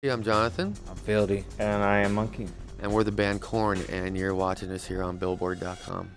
Hey, I'm Jonathan, I'm Fieldy. And I am Monkey. and we're the band Korn, and you're watching us here on Billboard.com.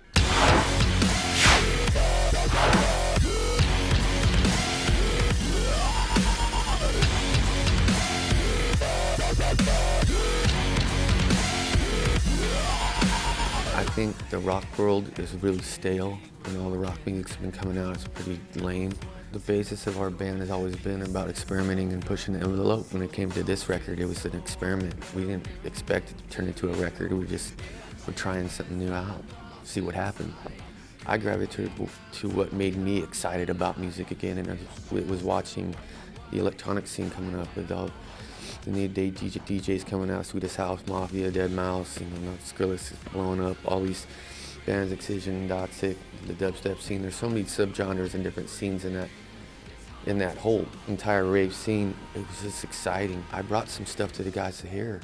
I think the rock world is really stale, and all the rock music's been coming out. It's pretty lame. The basis of our band has always been about experimenting and pushing the envelope. When it came to this record, it was an experiment. We didn't expect it to turn into a record. We just were trying something new out, see what happened. I gravitated to what made me excited about music again, and it was watching the electronic scene coming up with all the new day DJs coming out, Swedish House Mafia, Dead Mouse, Skrillex is blowing up, all these bands, Excision, Datsik, the dubstep scene. There's so many subgenres and different scenes in that whole entire rave scene. It was just exciting. I brought some stuff to the guys to hear.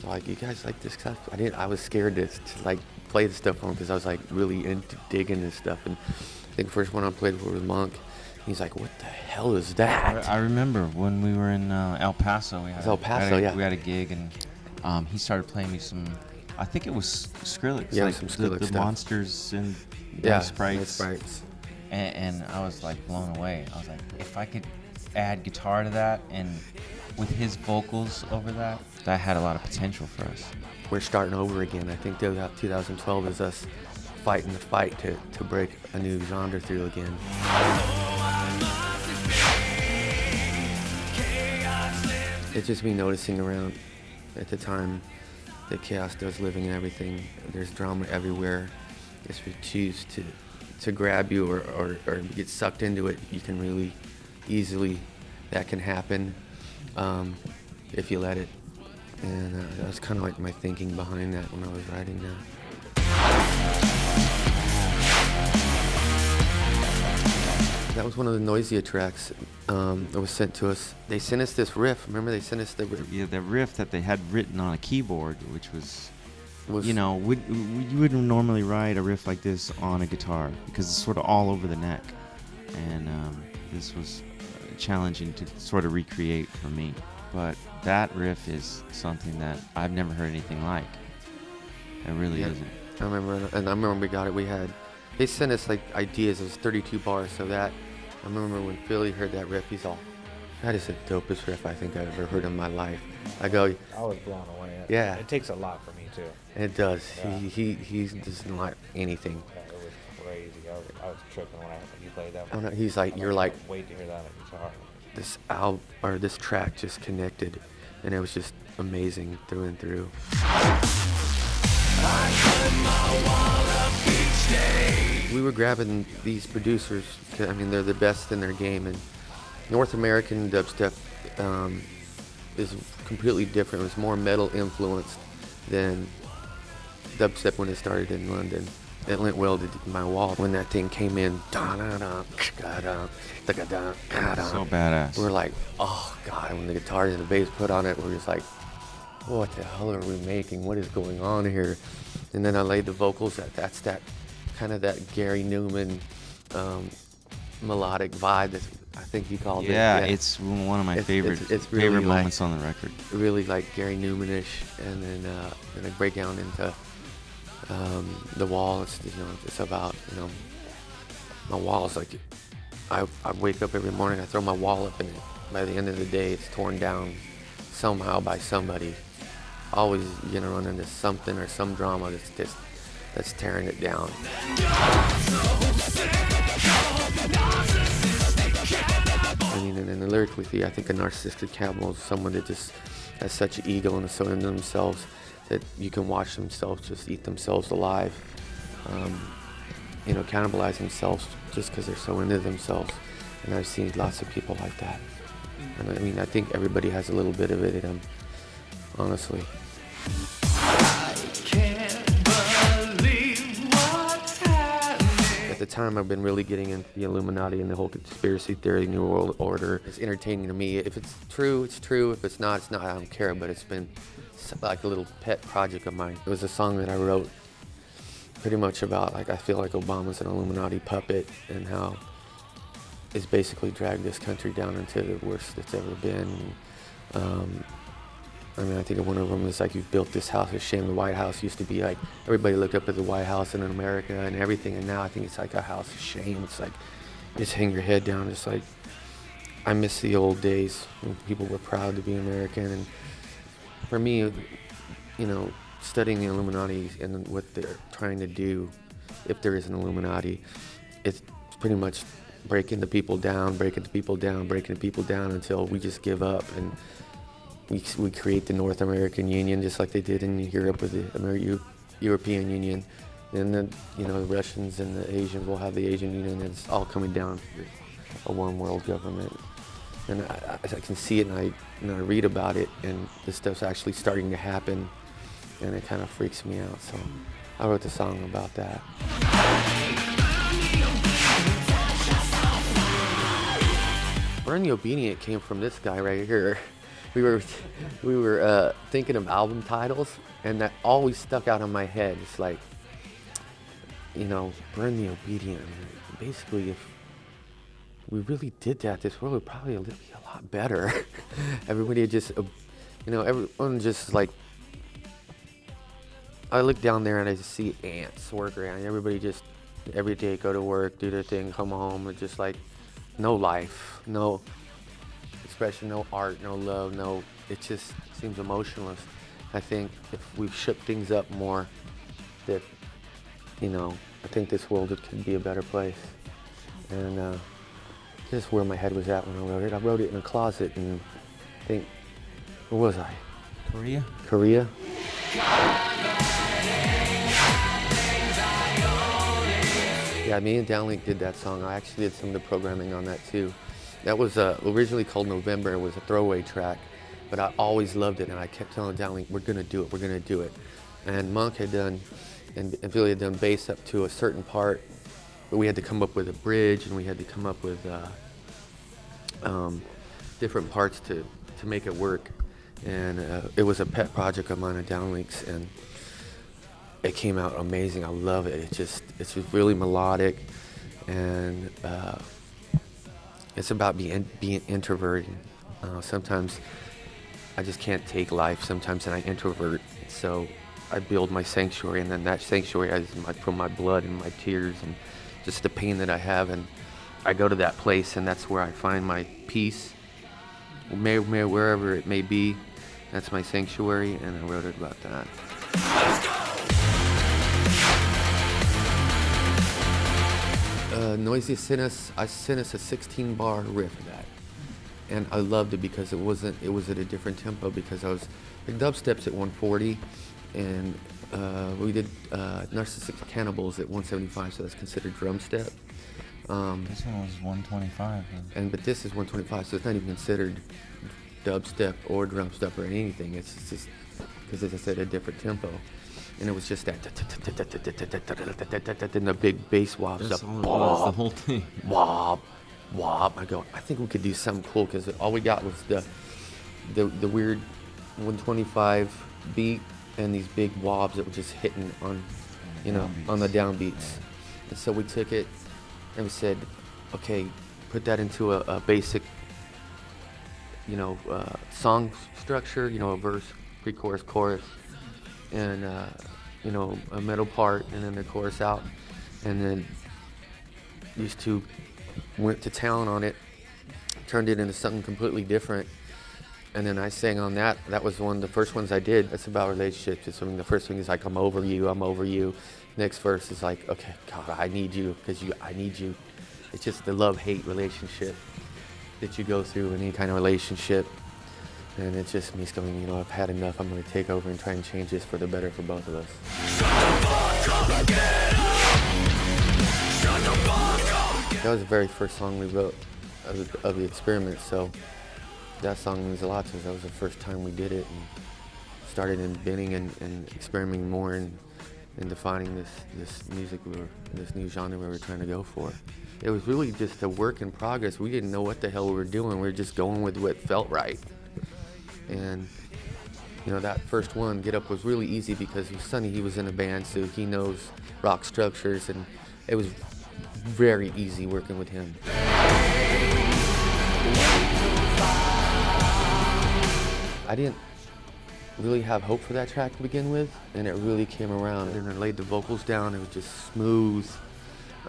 Like, you guys like this stuff? I was scared to like play the stuff for them because I was like really into digging this stuff. And I think the first one I played for was Monk. He's like, what the hell is that? I remember when we were in El Paso. We had yeah. We had a gig, and he started playing me some. I think it was Skrillex. Yeah, like some Skrillex the stuff. Monsters and Sprites. And I was like blown away. I was like, if I could add guitar to that and with his vocals over that had a lot of potential for us. We're starting over again. I think 2012 is us fighting the fight to break a new genre through again. It's just me noticing around at the time that chaos does living and everything. There's drama everywhere. If you choose to grab you or get sucked into it, you can really easily, that can happen if you let it. And that was kind of like my thinking behind that when I was writing that. That was one of the Noisia tracks that was sent to us. They sent us this riff. Remember, they sent us the riff? Yeah, the riff that they had written on a keyboard, which was you wouldn't normally write a riff like this on a guitar because it's sort of all over the neck. And this was challenging to sort of recreate for me. But that riff is something that I've never heard anything like. It really isn't. I remember we got it. They sent us like ideas. It was 32 bars, so that I remember when Philly heard that riff, he's all, that is the dopest riff I think I've ever heard in my life. I go, I was blown away. Yeah. It takes a lot for me, too. It does. Yeah. He doesn't like anything. Yeah, it was crazy. I was tripping when you played that Oh, one. no, he's like, you're like, Wait to hear that on guitar. this track just connected, and it was just amazing through and through. We were grabbing these producers. I mean, they're the best in their game, and North American dubstep is completely different. It was more metal influenced than dubstep when it started in London. It lent well to my wall when that thing came in. So badass. We're like, oh God, when the guitars and the bass put on it, we're just like, what the hell are we making? What is going on here? And then I laid the vocals. That's that kind of that Gary Newman melodic vibe that I think you called it. Yeah, it's one of my favorite really moments on the record. Really like Gary Newman-ish, and then I break down into the wall. It's about my wall is like I wake up every morning, I throw my wall up, and by the end of the day, it's torn down somehow by somebody. Always run into something or some drama that's tearing it down. I mean, and lyrically, I think a narcissistic camel is someone that just has such ego and is so into themselves that you can watch themselves just eat themselves alive, cannibalize themselves just because they're so into themselves. And I've seen lots of people like that. And I mean, I think everybody has a little bit of it in them, honestly. At the time, I've been really getting into the Illuminati and the whole conspiracy theory, New World Order. It's entertaining to me. If it's true, it's true. If it's not, it's not. I don't care, but it's been like a little pet project of mine. It was a song that I wrote pretty much about, like, I feel like Obama's an Illuminati puppet and how it's basically dragged this country down into the worst it's ever been. I mean, I think one of them is like, you've built this house, a shame the White House used to be like, everybody looked up at the White House in America and everything, and now I think it's like a house of shame. It's like, just hang your head down. It's like, I miss the old days when people were proud to be American. And for me, you know, studying the Illuminati and what they're trying to do, if there is an Illuminati, it's pretty much breaking the people down, breaking the people down, breaking the people down until we just give up and we create the North American Union, just like they did in Europe with the European Union. And then, you know, the Russians and the Asians will have the Asian Union, and it's all coming down to a one world government. And I can see it, and I read about it, and this stuff's actually starting to happen, and it kind of freaks me out. So I wrote the song about that. Bun The Obedient came from this guy right here. We were thinking of album titles, and that always stuck out in my head. It's like, you know, Bun The Obedient. I mean, basically, if we really did that, this world would probably be a lot better. Everybody just, you know, everyone just like, I look down there and I just see ants work around. Everybody just, every day go to work, do their thing, come home, and just like, no life, no expression, no art, no love, no, it just seems emotionless. I think if we shook things up more, that, you know, I think this world could be a better place. And just where my head was at when I wrote it. I wrote it in a closet, and I think, where was I? Korea. Yeah, me and Downlink did that song. I actually did some of the programming on that too. That was originally called November. It was a throwaway track, but I always loved it, and I kept telling Downlink, we're gonna do it. And Monk had done, and Billy had done bass up to a certain part, but we had to come up with a bridge, and we had to come up with different parts to make it work. And it was a pet project of mine and Downlink's, and it came out amazing. I love it. It's just really melodic, and it's about being introverted. Sometimes I just can't take life sometimes, and I introvert. So I build my sanctuary, and then that sanctuary is from my blood and my tears and just the pain that I have. And I go to that place, and that's where I find my peace, wherever it may be. That's my sanctuary, and I wrote it about that. Noisia sent us a 16-bar riff of that, and I loved it because it was at a different tempo, because I was, like, dubstep's at 140, and we did Narcissistic Cannibals at 175, so that's considered drum step. This one was 125. But this is 125, so it's not even considered dubstep or drum step or anything. It's just because, as I said, a different tempo. And it was just that, and the big bass wobs up. That's all it was, the whole thing. Wob. I go, I think we could do something cool, because all we got was the weird 125 beat and these big wobs that were just hitting on, you know, on the downbeats. And so we took it and we said, okay, put that into a basic, you know, song structure, you know, a verse, pre-chorus, chorus, and you know, a middle part, and then the chorus out. And then these two went to town on it, turned it into something completely different. And then I sang on that. That was one of the first ones I did. It's about relationships. It's, I mean, the first thing is like, I'm over you. Next verse is like, okay, God, I need you, because I need you. It's just the love-hate relationship that you go through in any kind of relationship. And it's just me going, you know, I've had enough. I'm going to take over and try and change this for the better for both of us. That was the very first song we wrote of the experiment, so that song means a lot to us. That was the first time we did it, and started inventing and experimenting more and defining this music, this new genre we were trying to go for. It was really just a work in progress. We didn't know what the hell we were doing. We were just going with what felt right. And, you know, that first one, Get Up, was really easy because Sonny, he was in a band, so he knows rock structures, and it was very easy working with him. I really have hope for that track to begin with, and it really came around. And I laid the vocals down. It was just smooth.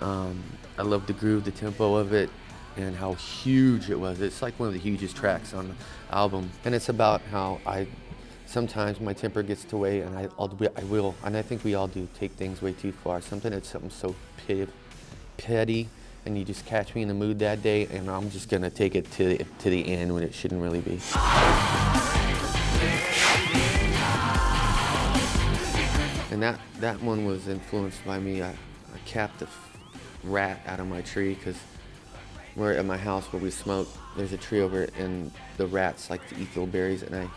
I loved the groove, the tempo of it, and how huge it was. It's like one of the hugest tracks on the album. And it's about how sometimes my temper gets to way, and I will, and I think we all do, take things way too far. Something so petty, and you just catch me in the mood that day, and I'm just gonna take it to the end when it shouldn't really be. And that one was influenced by me. I capped a rat out of my tree, because we're at my house where we smoke. There's a tree over it, and the rats like to eat little berries, and I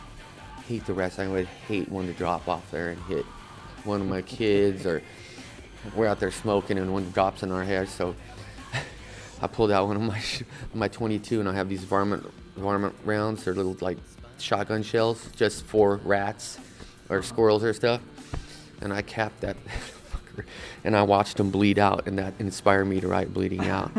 hate the rats. I would hate one to drop off there and hit one of my kids, or we're out there smoking and one drops in our hair. So I pulled out one of my 22, and I have these varmint rounds. They're little like shotgun shells just for rats or squirrels or stuff. And I capped that fucker, and I watched them bleed out, and that inspired me to write Bleeding Out.